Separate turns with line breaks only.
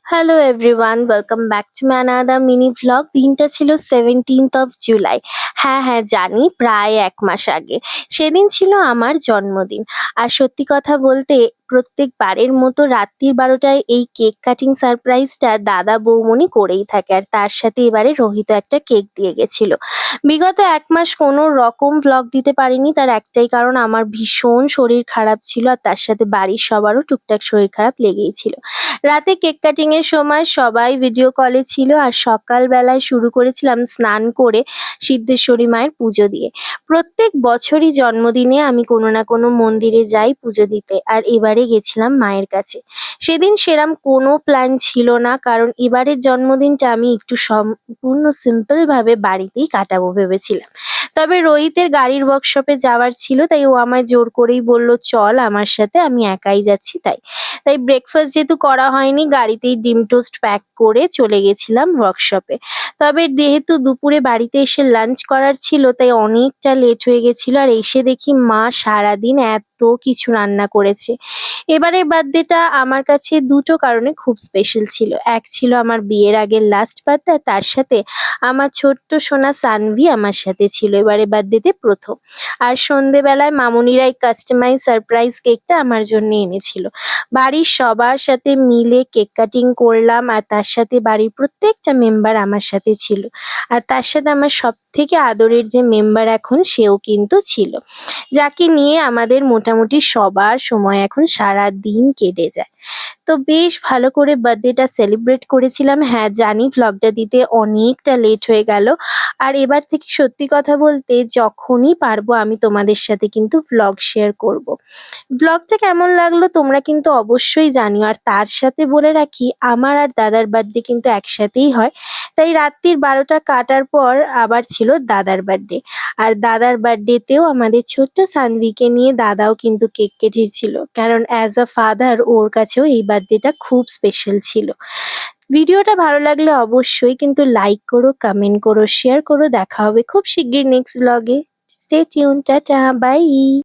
Hello everyone, welcome back to my another mini vlog. দিনটা ছিল 17th July. হ্যাঁ, জানি প্রায় ১ মাস আগে। সেদিন ছিল আমার জন্মদিন। আর সত্যি কথা বলতে প্রত্যেকবারের মতো রাত্রির ১২টায় এই কেক কাটিং সারপ্রাইজটা দাদা বৌমনি করেই থাকে। আর তার সাথে এবারে রোহিত একটা কেক দিয়ে গেছিল। বিগত ১ মাস কোনো রকম ভ্লগ দিতে পারিনি, তার একটাই কারণ আমার ভীষণ শরীর খারাপ ছিল আর তার সাথে বাড়ির সবারও টুকটাক শরীর খারাপ লেগেই ছিল। রাতে কেক কাটিং এর সময় সবাই ভিডিও কলে ছিল আর সকালবেলায় শুরু করেছিলাম স্নান করে সিদ্ধেশ্বরী মায়ের পুজো দিয়ে। প্রত্যেক বছরই জন্মদিনে আমি কোনো না কোনো মন্দিরে যাই পুজো দিতে, আর এবারে গেছিলাম মায়ের কাছে। সেদিন সেরাম কোনো প্ল্যান ছিল না, কারণ এবারের জন্মদিনটা আমি একটু সম্পূর্ণ সিম্পল ভাবে বাড়িতেই কাটাবো ভেবেছিলাম। তবে রোহিতের গাড়ির ওয়ার্কশপে যাওয়ার ছিল, তাই ও আমায় জোর করেই বলল চল আমার সাথে, আমি একাই যাচ্ছি তাই। তাই ব্রেকফাস্ট যেহেতু করা হয়নি, গাড়িতেই ডিম টোস্ট প্যাক করে চলে গেছিলাম ওয়ার্কশপে। তবে যেহেতু দুপুরে বাড়িতে এসে লাঞ্চ করার ছিল, তাই অনেকটা লেট হয়ে গেছিল। আর এসে দেখি মা সারাদিন এত কিছু রান্না করেছে। এবারের বার্থডেটা আমার কাছে দুটো কারণে খুব স্পেশাল ছিল। এক ছিল আমার বিয়ের আগের লাস্ট বার্থডে, তার সাথে আমার ছোট্ট সোনা সানভি আমার সাথে ছিল এবারের বার্থডেতে প্রথম। আর সন্ধেবেলায় মামুনিরা এই কাস্টমাইজ সারপ্রাইজ কেকটা আমার জন্য এনেছিল। বাড়ির সবার সাথে মিলে কেক কাটিং করলাম, আর তার সাথে বাড়ির প্রত্যেকটা মেম্বার আমার সাথে ছিল। আর তার সাথে আমার সবথেকে আদরের যে মেম্বার এখন, সেও কিন্তু ছিল। যাকে নিয়ে আমাদের মোটামুটি সবার সময় এখন সারাদিন কেটে যায়। তো বেশ ভালো করে বার্থডেটা সেলিব্রেট করেছিলাম। হ্যাঁ, জানি ভ্লগটা দিতে অনেকটা লেট হয়ে গেল। আর এবার থেকে সত্যি কথা বলতে যখনই পারবো আমি তোমাদের সাথে কিন্তু ভ্লগ শেয়ার করব। ভ্লগটা কেমন লাগলো তোমরা কিন্তু অবশ্যই জানিও। আর তার সাথে বলে রাখি, আমার আর দাদার বার্থডে কিন্তু একসাথেই হয়। তাই রাত্রির ১২টা কাটার পর আবার ছিল দাদার বার্থডে। আর দাদার বার্থডেতেও আমাদের ছোট্ট সানভিকে নিয়ে দাদাও কিন্তু কেক কেটেছিল, কারণ অ্যাজ আ ফাদার ওর কাছেও এই বার্থডেটা খুব স্পেশাল ছিল। ভিডিওটা ভালো লাগলে অবশ্যই কিন্তু লাইক করো, কমেন্ট করো, শেয়ার করো। দেখা হবে খুব শিগগির নেক্সট ব্লগে। Stay tune, tata, by.